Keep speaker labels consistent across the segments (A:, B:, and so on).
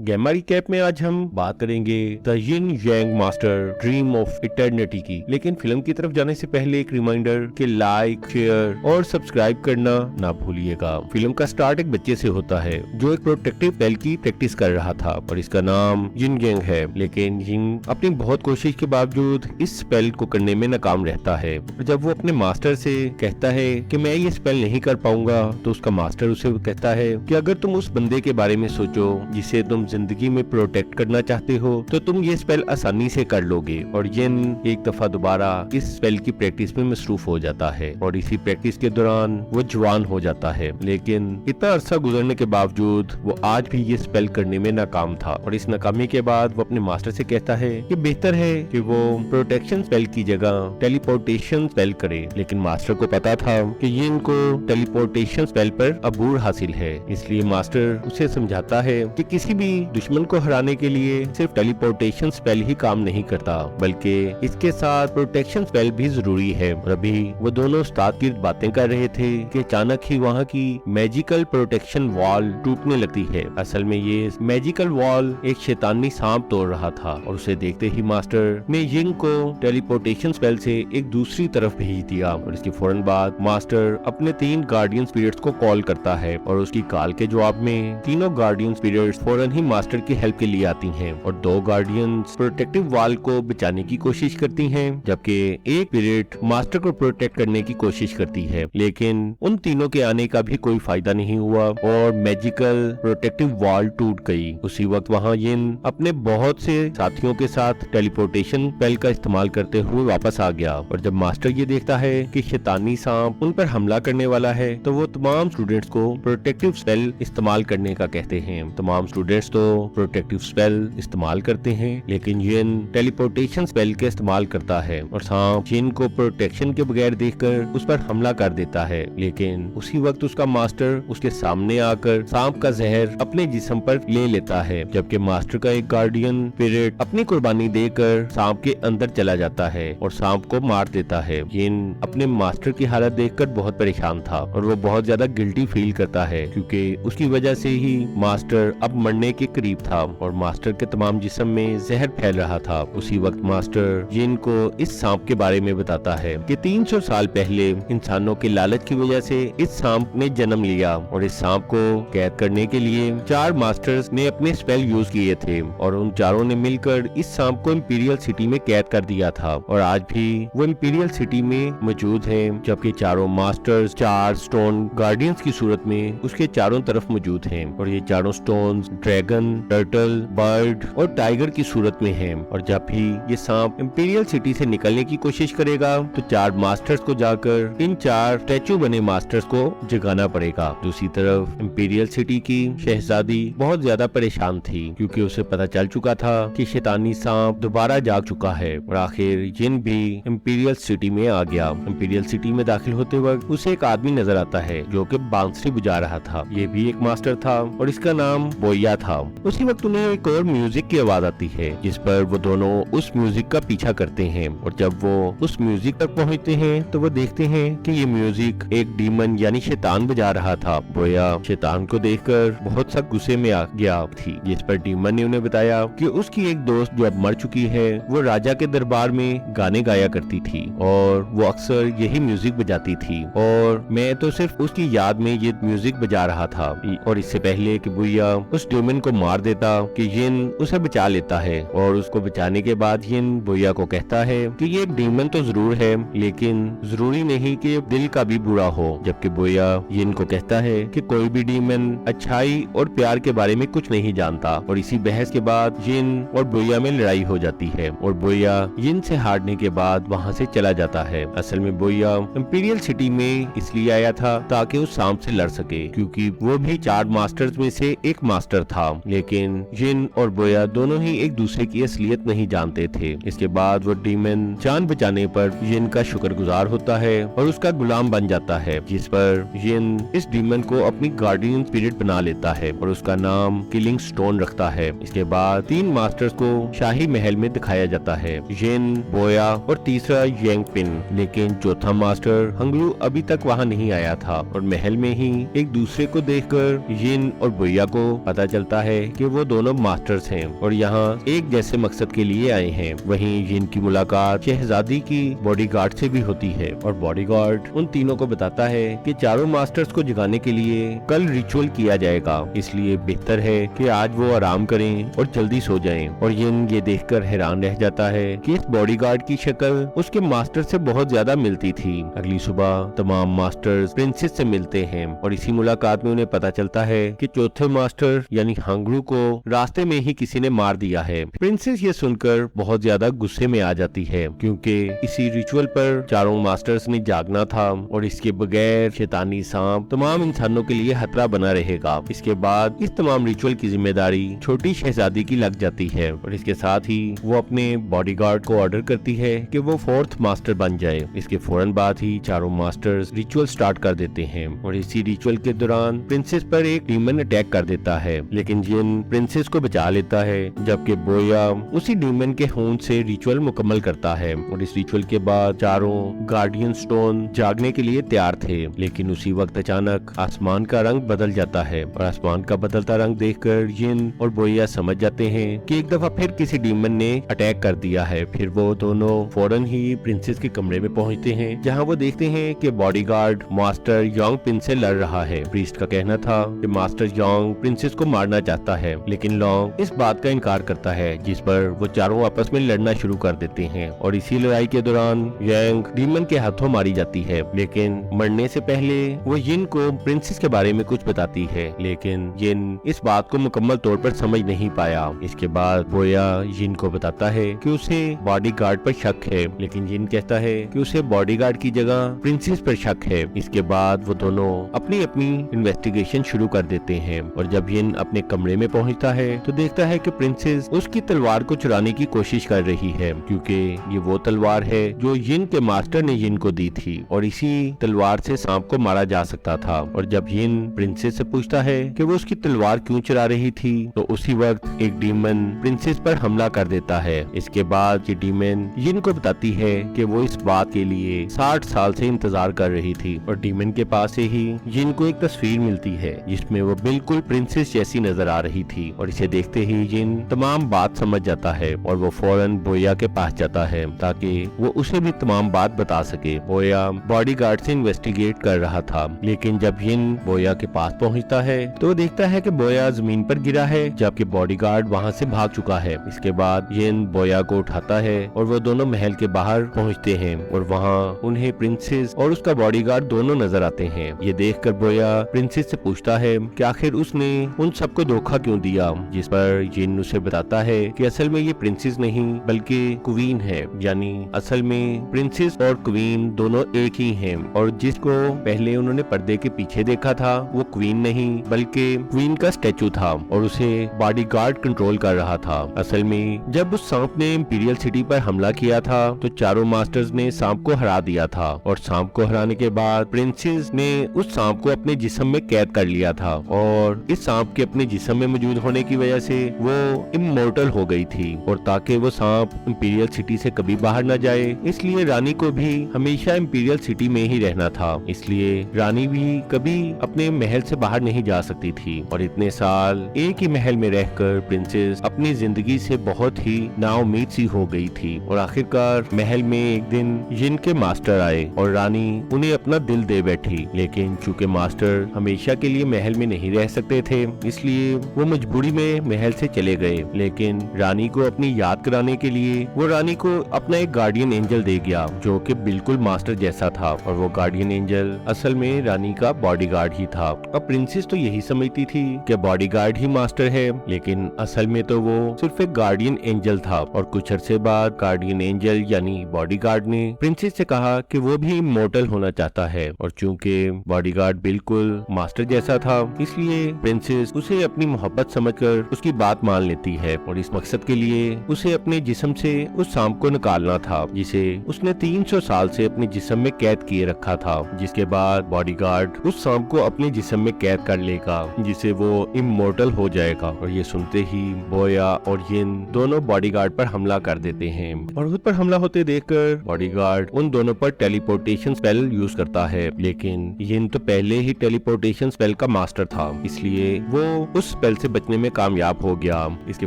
A: Gamma recap में आज हम बात करेंगे the yin Yang master dream of eternity की। लेकिन फिल्म की तरफ जाने से पहले एक रिमाइंडर कि लाइक, शेयर और सब्सक्राइब करना ना भूलिएगा। फिल्म का स्टार्ट एक बच्चे से होता है जो एक प्रोटेक्टिव स्पेल की प्रैक्टिस कर रहा था और इसका नाम यिन यांग है। लेकिन यिन अपनी बहुत कोशिश के बावजूद इस स्पेल को करने में नाकाम रहता है। जब वो अपने मास्टर से कहता है कि मैं ये स्पेल नहीं कर पाऊंगा, तो उसका मास्टर उसे कहता है कि अगर तुम उस बंदे के बारे में सोचो जिसे तुम जिंदगी में प्रोटेक्ट करना चाहते हो तो तुम ये स्पेल आसानी से कर लोगे। और यिन एक दफा दोबारा इस स्पेल की प्रैक्टिस में मसरूफ हो जाता है और इसी प्रैक्टिस के दौरान वो जवान हो जाता है। लेकिन इतना अरसा गुजरने के बावजूद वो आज भी ये स्पेल करने में नाकाम था और इस नाकामी के बाद वो अपने मास्टर से कहता है कि बेहतर है कि वो प्रोटेक्शन स्पेल की जगह टेलीपोर्टेशन स्पेल करे। लेकिन मास्टर को पता था कि यिन को टेलीपोर्टेशन स्पेल पर अबूर हासिल है, इसलिए मास्टर उसे समझाता है कि किसी भी दुश्मन को हराने के लिए सिर्फ टेलीपोर्टेशन स्पेल ही काम नहीं करता, बल्कि इसके साथ प्रोटेक्शन स्पेल भी जरूरी है। और अभी वो दोनों उस्ताद की बातें कर रहे थे कि अचानक ही वहाँ की मैजिकल प्रोटेक्शन वॉल टूटने लगती है। असल में ये मैजिकल वॉल एक शैतानी सांप तोड़ रहा था और उसे देखते ही मास्टर ने यिन को टेलीपोर्टेशन स्पेल से एक दूसरी तरफ भेज दिया। और इसके फौरन बाद मास्टर अपने 3 गार्डियन स्पिरिट्स को कॉल करता है और उसकी कॉल के जवाब में तीनों गार्डियन स्पिरिट्स फौरन ही मास्टर की हेल्प के लिए आती हैं और 2 गार्डियंस प्रोटेक्टिव वॉल को बचाने की कोशिश करती हैं, जबकि एक स्पिरिट मास्टर को प्रोटेक्ट करने की कोशिश करती है। लेकिन उन तीनों के आने का भी कोई फायदा नहीं हुआ और मैजिकल प्रोटेक्टिव वॉल टूट गई। उसी वक्त वहाँ यिन अपने बहुत से साथियों के साथ टेलीपोर्टेशन स्पेल का इस्तेमाल करते हुए वापस आ गया। और जब मास्टर ये देखता है कि शैतानी सांप उन पर हमला करने वाला है तो वो तमाम स्टूडेंट्स को प्रोटेक्टिव स्पेल इस्तेमाल करने का कहते हैं। तमाम स्टूडेंट्स तो प्रोटेक्टिव स्पेल इस्तेमाल करते हैं, लेकिन यिन टेलीपोर्टेशन स्पेल के इस्तेमाल करता है और सांप यिन को प्रोटेक्शन के बगैर देखकर उस पर हमला कर देता है। लेकिन उसी वक्त उसका मास्टर उसके सामने आकर सांप का जहर अपने जिस्म पर ले लेता है, जबकि मास्टर का एक गार्डियन स्पिरिट अपनी कुर्बानी देकर सांप के अंदर चला जाता है और सांप को मार देता है। यिन अपने मास्टर की हालत देखकर बहुत परेशान था और वो बहुत ज्यादा गिल्टी फील करता है क्योंकि उसकी वजह से ही मास्टर अब मरने के करीब था और मास्टर के तमाम जिस्म में जहर फैल रहा था। उसी वक्त मास्टर यिन को इस सांप के बारे में बताता है कि 300 साल पहले इंसानों के लालच की वजह से इस सांप ने जन्म लिया और इस सांप को कैद करने के लिए 4 मास्टर्स ने अपने स्पेल यूज किए थे और उन चारों ने मिलकर इस सांप को इंपीरियल सिटी में कैद कर दिया था और आज भी वो इंपीरियल सिटी में मौजूद है, जबकि चारों मास्टर्स 4 स्टोन गार्डियंस की सूरत में उसके चारों तरफ मौजूद हैं और ये चारों स्टोन्स ड्रैगन, टर्टल, बर्ड और टाइगर की सूरत में हैं। और जब भी ये सांप इंपीरियल सिटी से निकलने की कोशिश करेगा तो 4 मास्टर्स को जाकर इन 4 स्टैचू बने मास्टर्स को जगाना पड़ेगा। दूसरी तरफ इंपीरियल सिटी की शहजादी बहुत ज्यादा परेशान थी क्योंकि उसे पता चल चुका था कि शैतानी सांप दोबारा जाग चुका है और आखिर यिन भी इंपीरियल सिटी में आ गया। इंपीरियल सिटी में दाखिल होते वक्त उसे एक आदमी नजर आता है जो कि बांसुरी बजा रहा था। ये भी एक मास्टर था और इसका नाम बोया था। उसी वक्त उन्हें एक और म्यूजिक की आवाज आती है जिस पर वो दोनों उस म्यूजिक का पीछा करते हैं और जब वो उस म्यूजिक तक पहुंचते हैं तो वो देखते हैं कि ये म्यूजिक एक डीमन यानी शैतान बजा रहा था। बोया शैतान को देखकर बहुत सा गुस्से में आ गया थी, जिस पर डीमन ने उन्हें बताया कि उसकी एक दोस्त जो अब मर चुकी है वो राजा के दरबार में गाने गाया करती थी और वो अक्सर यही म्यूजिक बजाती थी और मैं तो सिर्फ उसकी याद में ये म्यूजिक बजा रहा था। और इससे पहले कि बोया उस डीमन को मार देता कि यिन उसे बचा लेता है और उसको बचाने के बाद यिन बोया को कहता है कि ये एक डीमन तो जरूर है लेकिन जरूरी नहीं कि दिल का भी बुरा हो। जबकि बोया यिन को कहता है कि कोई भी डीमन अच्छाई और प्यार के बारे में कुछ नहीं जानता। और इसी बहस के बाद यिन और बोया में लड़ाई हो जाती है और बोया यिन से हारने के बाद वहाँ से चला जाता है। असल में बोया इंपीरियल सिटी में इसलिए आया था ताकि उस सांप से लड़ सके क्योंकि वो भी 4 मास्टर्स में से एक मास्टर था। लेकिन यिन और बोया दोनों ही एक दूसरे की असलियत नहीं जानते थे। इसके बाद वो डीमन जान बचाने पर यिन का शुक्रगुजार होता है और उसका गुलाम बन जाता है, जिस पर यिन इस डीमन को अपनी गार्डियन स्पिरिट बना लेता है और उसका नाम किलिंग स्टोन रखता है। इसके बाद 3 मास्टर्स को शाही महल में दिखाया जाता है, यिन, बोया और तीसरा यांग पिन। लेकिन चौथा मास्टर हंगलू अभी तक वहाँ नहीं आया था और महल में ही एक दूसरे को देखकर यिन और बोया को पता चलता है है कि वो दोनों मास्टर्स हैं और यहाँ एक जैसे मकसद के लिए आए हैं। वहीं यिन की मुलाकात शहजादी की बॉडीगार्ड से भी होती है और बॉडीगार्ड उन तीनों को बताता है कि चारों मास्टर्स को जगाने के लिए कल रिचुअल किया जाएगा, इसलिए बेहतर है कि आज वो आराम करें और जल्दी सो जाएं। और यिन ये देखकर हैरान रह जाता है कि इस बॉडीगार्ड की शक्ल उसके मास्टर से बहुत ज्यादा मिलती थी। अगली सुबह तमाम मास्टर्स प्रिंसेस से मिलते हैं और इसी मुलाकात में उन्हें पता चलता है कि चौथे मास्टर यानी हांगरू को रास्ते में ही किसी ने मार दिया है। प्रिंसेस ये सुनकर बहुत ज्यादा गुस्से में आ जाती है क्योंकि इसी रिचुअल पर चारों मास्टर्स ने जागना था और इसके बगैर शैतानी सांप तमाम इंसानों के लिए खतरा बना रहेगा। इसके बाद इस तमाम रिचुअल की जिम्मेदारी छोटी शहजादी की लग जाती है और इसके साथ ही वो अपने बॉडीगार्ड को ऑर्डर करती है कि वो फोर्थ मास्टर बन जाए। इसके फौरन बाद ही चारों मास्टर्स रिचुअल स्टार्ट कर देते हैं और इसी रिचुअल के दौरान प्रिंसेस पर एक डीमन अटैक कर देता है, लेकिन जिन प्रिंसेस को बचा लेता है, जबकि बोया उसी डीमन के खून से रिचुअल मुकम्मल करता है। और इस रिचुअल के बाद चारों गार्डियन स्टोन जागने के लिए तैयार थे, लेकिन उसी वक्त अचानक आसमान का रंग बदल जाता है और आसमान का बदलता रंग देखकर जिन और बोया समझ जाते हैं कि एक दफा फिर किसी डीमन ने अटैक कर दिया है। फिर वो दोनों फौरन ही प्रिंसेस के कमरे में पहुंचते हैं, जहां वो देखते हैं कि बॉडीगार्ड मास्टर योंग प्रिंस से लड़ रहा है। प्रीस्ट का कहना था कि मास्टर योंग प्रिंसेस को मारना चाहता है, लेकिन लॉन्ग इस बात का इनकार करता है, जिस पर वो चारों आपस में लड़ना शुरू कर देते हैं। और इसी लड़ाई के दौरान यांग डीमन के हाथों मारी जाती है, लेकिन मरने से पहले वो यिन को प्रिंसेस के बारे में कुछ बताती है, लेकिन यिन इस बात को मुकम्मल तौर पर समझ नहीं पाया। इसके बाद बोया यिन को बताता है कि उसे बॉडीगार्ड पर शक है, लेकिन यिन कहता है कि उसे बॉडीगार्ड की जगह प्रिंसेस पर शक है। इसके बाद वो दोनों अपनी अपनी इन्वेस्टिगेशन शुरू कर देते हैं और जब यिन अपने कमरे में पहुंचता है तो देखता है कि प्रिंसेस उसकी तलवार को चुराने की कोशिश कर रही है, क्योंकि ये वो तलवार है जो यिन के मास्टर ने यिन को दी थी और इसी तलवार से सांप को मारा जा सकता था। और जब यिन प्रिंसेस से पूछता है कि वो उसकी तलवार क्यों चुरा रही थी, तो उसी वक्त एक डीमन प्रिंसेस पर हमला कर देता है। इसके बाद ये डीमन यिन को बताती है कि वो इस बात के लिए 60 साल से इंतजार कर रही थी और डीमन के पास से ही यिन को एक तस्वीर मिलती है जिसमें वो बिल्कुल प्रिंसेस जैसी नजर आ रही थी। और इसे देखते ही यिन तमाम बात समझ जाता है और वो फौरन बोया के पास जाता है ताकि वो उसे भी तमाम बात बता सके। बोया बॉडीगार्ड से इन्वेस्टिगेट कर रहा था, लेकिन जब यिन बोया के पास पहुंचता है तो वो देखता है कि बोया जमीन पर गिरा है, जबकि बॉडीगार्ड वहां से भाग चुका है। इसके बाद यिन बोया को उठाता है और वो दोनों महल के बाहर पहुंचते हैं और वहां उन्हें प्रिंसेस और उसका बॉडीगार्ड दोनों नजर आते हैं। ये देखकर बोया प्रिंसेस से पूछता है कि आखिर उसने उन सबको धोखा क्यों दिया, जिस पर यिन उसे बताता है कि असल में ये प्रिंसेस नहीं बल्कि क्वीन है, यानी असल में प्रिंसेस और क्वीन दोनों एक ही हैं और जिसको पहले उन्होंने पर्दे के पीछे देखा था वो क्वीन नहीं बल्कि क्वीन का स्टैचू था और उसे बॉडीगार्ड कंट्रोल कर रहा था। असल में जब उस सांप ने इंपीरियल सिटी पर हमला किया था तो चारों मास्टर्स ने सांप को हरा दिया था और सांप को हराने के बाद प्रिंसेस ने उस सांप को अपने जिस्म में कैद कर लिया था और इस सांप के अपने जिस्म में मौजूद होने की वजह से वो इमोर्टल हो गई थी। और ताकि वो सांप इंपीरियल सिटी से कभी बाहर न जाए, इसलिए रानी को भी हमेशा इंपीरियल सिटी में ही रहना था, इसलिए रानी भी कभी अपने महल से बाहर नहीं जा सकती थी। और इतने साल एक ही महल में रहकर प्रिंसेस अपनी जिंदगी से बहुत ही नाउम्मीद सी हो गई थी और आखिरकार महल में एक दिन यिन के मास्टर आए और रानी उन्हें अपना दिल दे बैठी, लेकिन चूंकि मास्टर हमेशा के लिए महल में नहीं रह सकते थे इसलिए वो मजबूरी में महल से चले गए। लेकिन रानी को अपनी याद कराने के लिए वो रानी को अपना एक गार्डियन एंजल दे गया जो कि बिल्कुल मास्टर जैसा था और वो गार्डियन एंजल असल में रानी का बॉडीगार्ड ही था। अब प्रिंसेस तो यही समझती थी कि बॉडीगार्ड ही मास्टर है, लेकिन असल में तो वो सिर्फ एक गार्डियन एंजल था। और कुछ अरसे बाद गार्डियन एंजल यानी बॉडीगार्ड ने प्रिंसेस से कहा कि वो भी इमोर्टल होना चाहता है और चूंकि बॉडीगार्ड बिल्कुल मास्टर जैसा था इसलिए प्रिंसेस उसे अपनी मोहब्बत समझकर उसकी बात मान लेती है और इस मकसद के लिए उसे अपने जिस्म से उस सांप को निकालना था जिसे उसने 300 साल से अपने जिस्म में कैद किए रखा था। जिसके बाद बॉडीगार्ड उस सांप को अपने जिस्म में कैद कर लेगा जिसे वो इमोर्टल हो जाएगा। और ये सुनते ही बोया और यिन दोनों बॉडीगार्ड पर हमला कर देते हैं और उस पर हमला होते देखकर बॉडीगार्ड उन दोनों पर टेलीपोर्टेशन स्पेल यूज करता है, लेकिन यिन तो पहले ही टेलीपोर्टेशन स्पेल का मास्टर था इसलिए वो उस उस स्पेल से बचने में कामयाब हो गया। इसके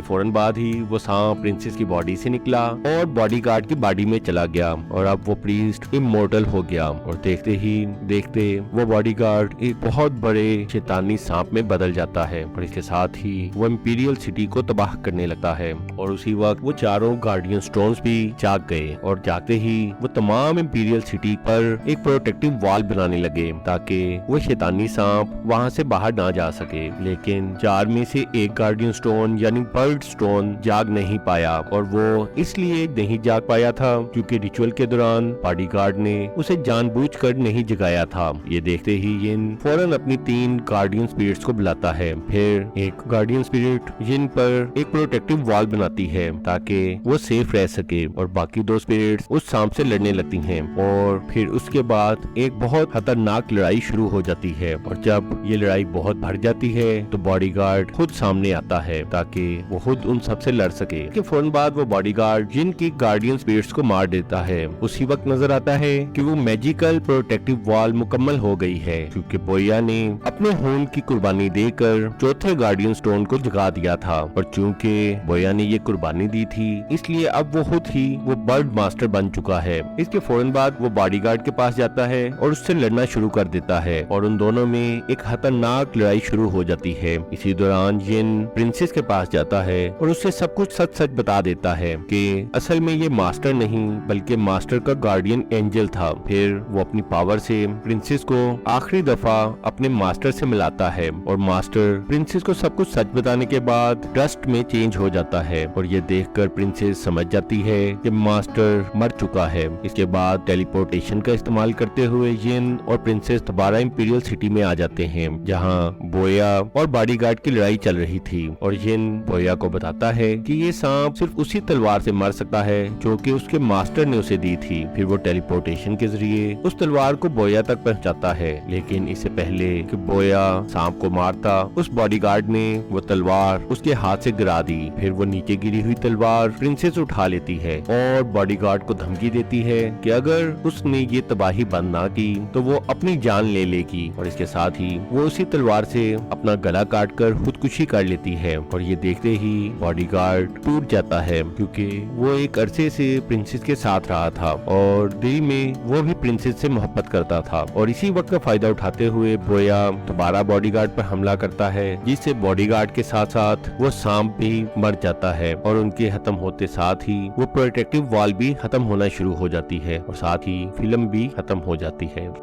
A: फौरन बाद ही वो सांप प्रिंसेस की बॉडी से निकला और बॉडीगार्ड की बॉडी में चला गया और अब वो प्रीस्ट इमॉर्टल हो गया और देखते ही देखते वो बॉडीगार्ड एक बहुत बड़े शैतानी सांप में बदल जाता है और इसके साथ ही वो इंपीरियल सिटी को तबाह करने लगता है। और उसी वक्त वो चारों गार्डियन स्टोन्स भी जाग गए और जागते ही वो तमाम इंपीरियल सिटी पर एक प्रोटेक्टिव वॉल बनाने लगे ताकि वो शैतानी सांप वहां से बाहर ना जा सके। लेकिन 4 में से एक गार्डियन स्टोन यानी बर्ड स्टोन जाग नहीं पाया और वो इसलिए नहीं जाग पाया था क्योंकि रिचुअल के दौरान बॉडीगार्ड ने उसे जानबूझकर नहीं जगाया था। ये देखते ही यिन फौरन अपनी 3 गार्डियन स्पिरिट्स को बुलाता है। फिर एक गार्डियन स्पिरिट यिन पर एक प्रोटेक्टिव वॉल बनाती है ताकि वो सेफ रह सके और बाकी 2 स्पिरिट्स उस सांप से लड़ने लगती हैं और फिर उसके बाद एक बहुत खतरनाक लड़ाई शुरू हो जाती है। और जब ये लड़ाई बहुत बढ़ जाती है तो बॉडीगार्ड खुद सामने आता है ताकि वो खुद उन सब से लड़ सके। के फौरन बाद वो बॉडीगार्ड जिन की गार्डियन स्पिरिट्स को मार देता है। उसी वक्त नजर आता है कि वो मैजिकल प्रोटेक्टिव वॉल मुकम्मल हो गई है क्योंकि बोया ने अपने खून की कुर्बानी देकर चौथे गार्डियन स्टोन को जगा दिया था और चूंकि बोया ने ये कुर्बानी दी थी इसलिए अब वो खुद ही वो बर्ड मास्टर बन चुका है। इसके फौरन बाद वो बॉडीगार्ड के पास जाता है और उससे लड़ना शुरू कर देता है और उन दोनों में एक खतरनाक लड़ाई शुरू हो जाती है। इसी दौरान जिन प्रिंसेस के पास जाता है और उससे सब कुछ सच सच बता देता है कि असल में ये मास्टर नहीं बल्कि मास्टर का गार्डियन एंजल था। फिर वो अपनी पावर से प्रिंसेस को आखिरी दफा अपने मास्टर से मिलाता है और मास्टर प्रिंसेस को सब कुछ सच बताने के बाद डस्ट में चेंज हो जाता है और ये देखकर प्रिंसेस समझ जाती है कि मास्टर मर चुका है। इसके बाद टेलीपोर्टेशन का इस्तेमाल करते हुए यिन और प्रिंसेस दोबारा इंपीरियल सिटी में आ जाते हैं जहाँ बोया और बॉडीगार्ड की लड़ाई चल रही थी और यिन बोया को बताता है कि ये सांप सिर्फ उसी तलवार से मर सकता है जो कि उसके मास्टर ने उसे दी थी। फिर वो टेलीपोर्टेशन के जरिए उस तलवार को बोया तक पहुंचाता है लेकिन इससे पहले कि बोया सांप को मारता उस बॉडीगार्ड ने वो तलवार उसके हाथ से गिरा दी। फिर वो नीचे गिरी हुई तलवार प्रिंसेस उठा लेती है और बॉडीगार्ड को धमकी देती है कि अगर उसने ये तबाही बंद ना की तो वो अपनी जान ले लेगी और इसके साथ ही वो उसी तलवार से अपना गला काट कर खुदकुशी कर लेती है। और ये देखते ही बॉडीगार्ड टूट जाता है क्योंकि वो एक अरसे से प्रिंसेस के साथ रहा था और दिल में वो भी प्रिंसेस से मोहब्बत करता था। और इसी वक्त का फायदा उठाते हुए बोया दोबारा बॉडीगार्ड पर हमला करता है जिससे बॉडीगार्ड के साथ साथ वो सांप भी मर जाता है और उनके खत्म होते साथ ही वो प्रोटेक्टिव वॉल भी खत्म होना शुरू हो जाती है और साथ ही फिल्म भी खत्म हो जाती है।